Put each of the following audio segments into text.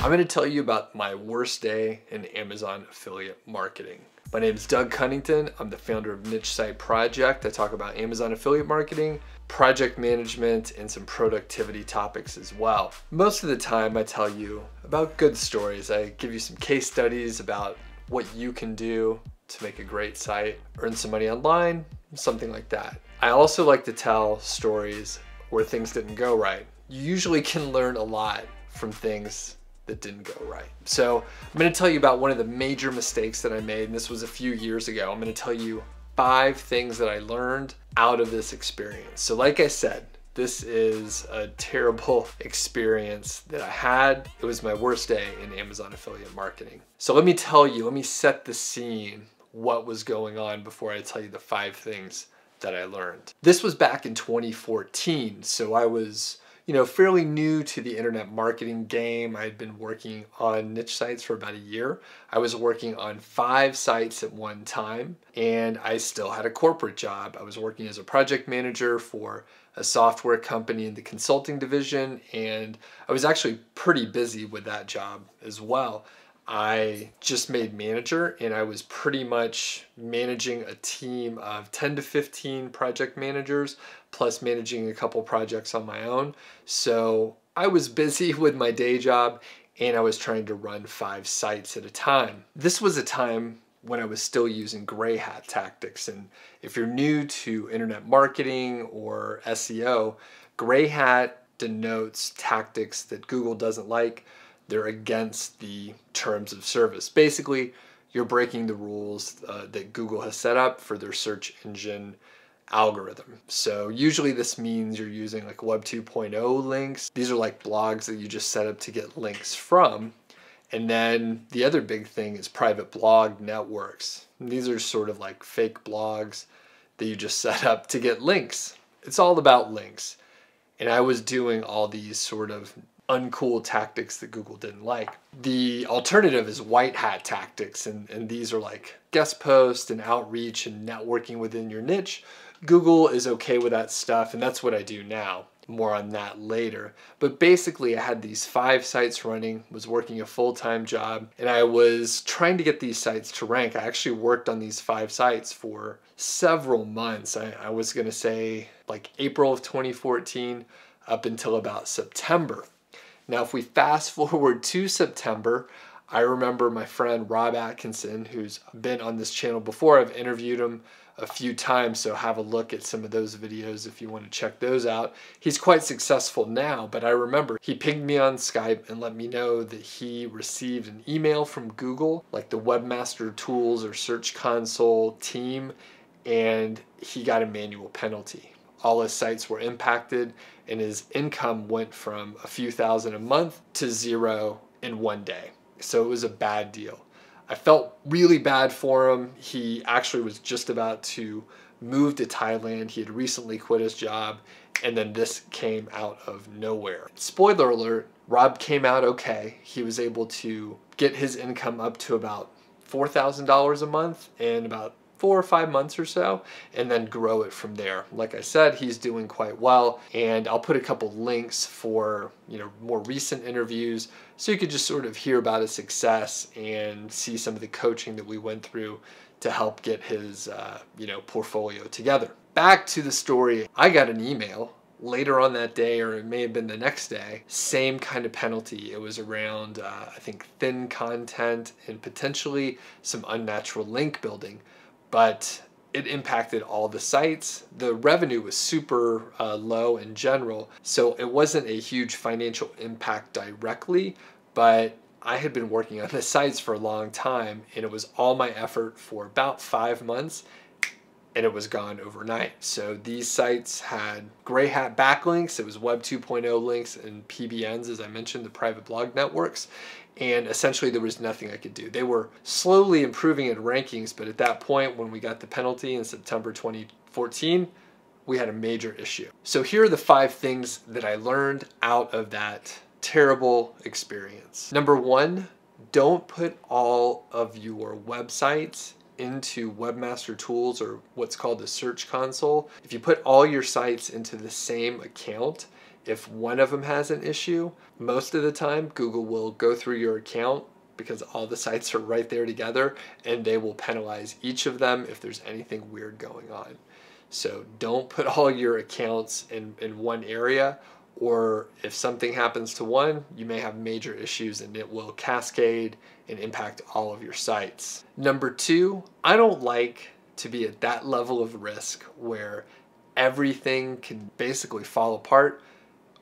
I'm going to tell you about my worst day in Amazon affiliate marketing. My name is Doug Cunnington. I'm the founder of Niche Site Project. I talk about Amazon affiliate marketing, project management, and some productivity topics as well. Most of the time I tell you about good stories. I give you some case studies about what you can do to make a great site, earn some money online, something like that. I also like to tell stories where things didn't go right. You usually can learn a lot from things that didn't go right. So I'm going to tell you about one of the major mistakes that I made, and this was a few years ago. I'm going to tell you 5 things that I learned out of this experience. So like I said, this is a terrible experience that I had. It was my worst day in Amazon affiliate marketing. So let me set the scene, what was going on before I tell you the 5 things that I learned. This was back in 2014, so I was fairly new to the internet marketing game. I had been working on niche sites for about a year. I was working on 5 sites at one time, and I still had a corporate job. I was working as a project manager for a software company in the consulting division, and I was actually pretty busy with that job as well. I just made manager, and I was pretty much managing a team of 10 to 15 project managers, plus managing a couple projects on my own. So I was busy with my day job, and I was trying to run 5 sites at a time. This was a time when I was still using gray hat tactics. And if you're new to internet marketing or SEO, gray hat denotes tactics that Google doesn't like. They're against the terms of service. Basically, you're breaking the rules that Google has set up for their search engine algorithm. So usually this means you're using like Web 2.0 links. These are like blogs that you just set up to get links from. And then the other big thing is private blog networks. And these are sort of like fake blogs that you just set up to get links. It's all about links. And I was doing all these sort of uncool tactics that Google didn't like. The alternative is white hat tactics, and these are like guest posts and outreach and networking within your niche. Google is okay with that stuff, and that's what I do now. More on that later. But basically I had these 5 sites running, was working a full-time job, and I was trying to get these sites to rank. I actually worked on these 5 sites for several months. I was gonna say like April of 2014 up until about September. Now, if we fast forward to September, I remember my friend Rob Atkinson, who's been on this channel before. I've interviewed him a few times, so have a look at some of those videos if you want to check those out. He's quite successful now, but I remember he pinged me on Skype and let me know that he received an email from Google, like the WEBMASTER tools or Search Console team, and he got a manual penalty. All his sites were impacted, and his income went from a few thousand a month to 0 in one day. So it was a bad deal. I felt really bad for him. He actually was just about to move to Thailand. He had recently quit his job, and then this came out of nowhere. Spoiler alert, Rob came out okay. He was able to get his income up to about $4,000 a month in about 4 or 5 months or so, and then grow it from there. Like I said, he's doing quite well, and I'll put a couple links for more recent interviews so you could just sort of hear about his success and see some of the coaching that we went through to help get his portfolio together. Back to the story, I got an email later on that day, or it may have been the next day, same kind of penalty. It was around I think thin content and potentially some unnatural link building. But it impacted all the sites. The revenue was super low in general, so it wasn't a huge financial impact directly, but I had been working on the sites for a long time, and it was all my effort for about 5 months, and it was gone overnight. So these sites had gray hat backlinks. It was Web 2.0 links and PBNs, as I mentioned, the private blog networks. And essentially there was nothing I could do. They were slowly improving in rankings, but at that point when we got the penalty in September 2014, we had a major issue. So here are the 5 things that I learned out of that terrible experience. Number 1, don't put all of your websites into WEBMASTER tools, or what's called the Search Console. If you put all your sites into the same account, if one of them has an issue, most of the time Google will go through your account because all the sites are right there together, and they will penalize each of them if there's anything weird going on. So don't put all your accounts in one area, or if something happens to one, you may have major issues and it will cascade and impact all of your sites. Number two, I don't like to be at that level of risk where everything can basically fall apart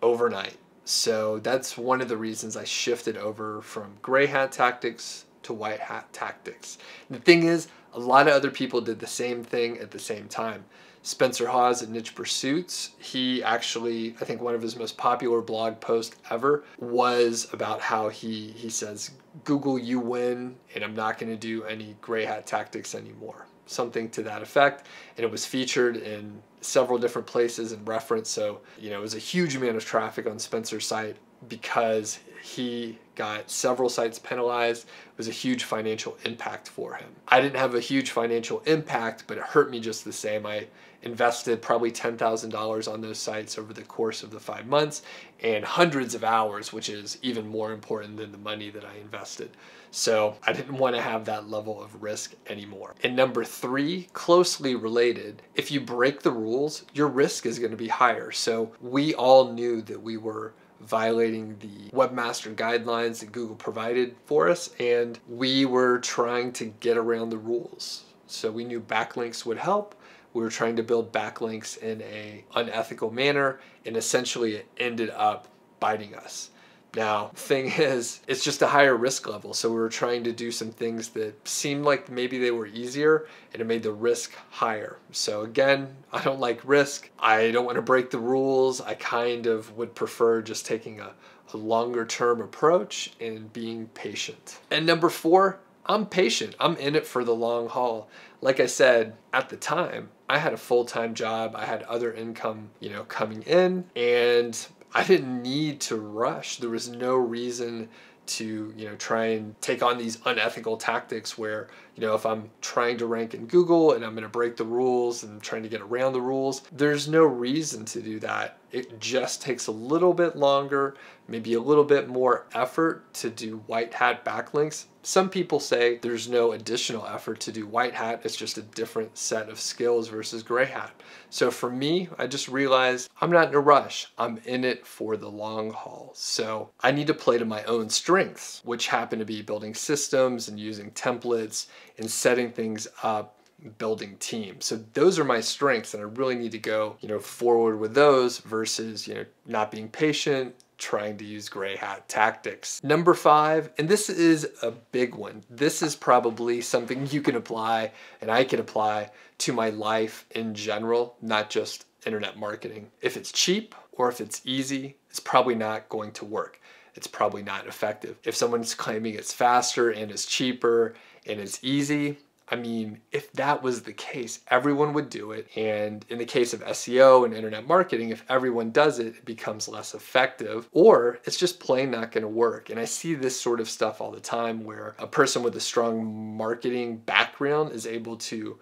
overnight. So that's one of the reasons I shifted over from gray hat tactics to white hat tactics. And the thing is, a lot of other people did the same thing at the same time. Spencer Hawes at Niche Pursuits, he actually, I think one of his most popular blog posts ever was about how he says, Google, you win, and I'm not going to do any gray hat tactics anymore. Something to that effect. And it was featured in several different places and referenced. So, it was a huge amount of traffic on Spencer's site because he got several sites penalized. It was a huge financial impact for him. I didn't have a huge financial impact, but it hurt me just the same. I invested probably $10,000 on those sites over the course of the 5 months and hundreds of hours, which is even more important than the money that I invested. So I didn't want to have that level of risk anymore. And number three, closely related, if you break the rules, your risk is going to be higher. So we all knew that we were violating the WEBMASTER guidelines that Google provided for us, and we were trying to get around the rules. So we knew backlinks would help. We were trying to build backlinks in an unethical manner, and essentially it ended up biting us. Now, the thing is, it's just a higher risk level. So we were trying to do some things that seemed like maybe they were easier, and it made the risk higher. So again, I don't like risk. I don't want to break the rules. I kind of would prefer just taking a longer term approach and being patient. And number four, I'm patient. I'm in it for the long haul. Like I said, at the time, I had a full-time job. I had other income, coming in, and I didn't need to rush. There was no reason to, try and take on these unethical tactics where, if I'm trying to rank in Google and I'm going to break the rules and trying to get around the rules, there's no reason to do that. It just takes a little bit longer, maybe a little bit more effort to do white hat backlinks. Some people say there's no additional effort to do white hat. It's just a different set of skills versus gray hat. So for me, I just realized I'm not in a rush. I'm in it for the long haul. So I need to play to my own strengths, which happen to be building systems and using templates and setting things up, building teams. So those are my strengths, and I really need to go, forward with those versus, not being patient, trying to use gray hat tactics. Number five, and this is a big one. This is probably something you can apply and I can apply to my life in general, not just internet marketing. If it's cheap or if it's easy, it's probably not going to work. It's probably not effective. If someone's claiming it's faster and it's cheaper and it's easy, I mean, if that was the case, everyone would do it. And in the case of SEO and internet marketing, if everyone does it, it becomes less effective, or it's just plain not going to work. And I see this sort of stuff all the time where a person with a strong marketing background is able to,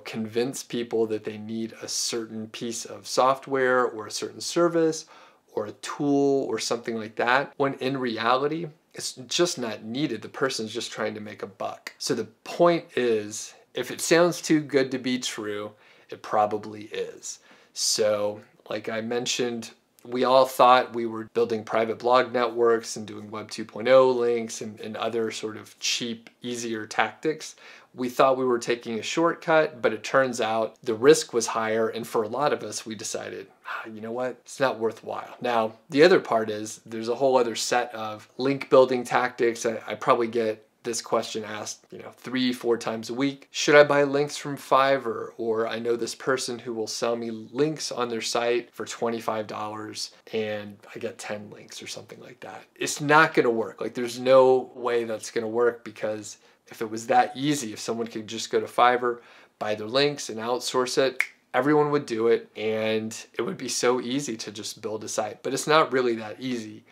convince people that they need a certain piece of software or a certain service or a tool or something like that, when in reality, it's just not needed. The person's just trying to make a buck. So the point is, if it sounds too good to be true, it probably is. So like I mentioned, we all thought we were building private blog networks and doing Web 2.0 links and other sort of cheap, easier tactics. We thought we were taking a shortcut, but it turns out the risk was higher. And for a lot of us, we decided, you know what, it's not worthwhile. Now, the other part is there's a whole other set of link building tactics. I probably get this question asked, 3-4 times a week. Should I buy links from Fiverr? Or I know this person who will sell me links on their site for $25 and I get 10 links or something like that. It's not going to work. Like, there's no way that's going to work, because if it was that easy, if someone could just go to Fiverr, buy their links and outsource it, everyone would do it, and it would be so easy to just build a site. But it's not really that easy.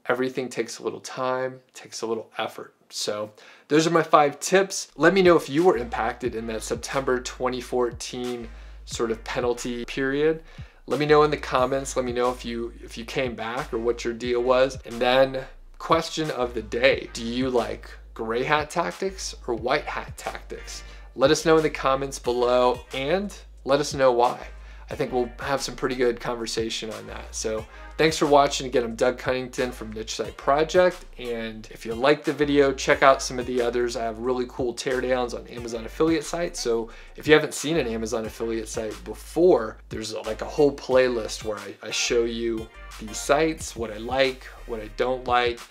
Everything takes a little time, takes a little effort. So those are my 5 tips. Let me know if you were impacted in that September 2014 sort of penalty period. Let me know in the comments. Let me know if you came back or what your deal was. And then question of the day, do you like gray hat tactics or white hat tactics? Let us know in the comments below and let us know why. I think we'll have some pretty good conversation on that. So thanks for watching. Again, I'm Doug Cunnington from Niche Site Project. And if you liked the video, check out some of the others. I have really cool teardowns on Amazon affiliate sites. So if you haven't seen an Amazon affiliate site before, there's like a whole playlist where I show you these sites, what I like, what I don't like,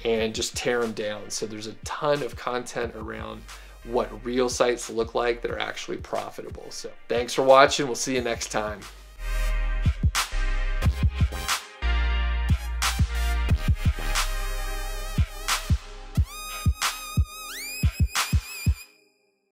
and just tear them down. So there's a ton of content around what real sites look like that are actually profitable. So thanks for watching. We'll see you next time.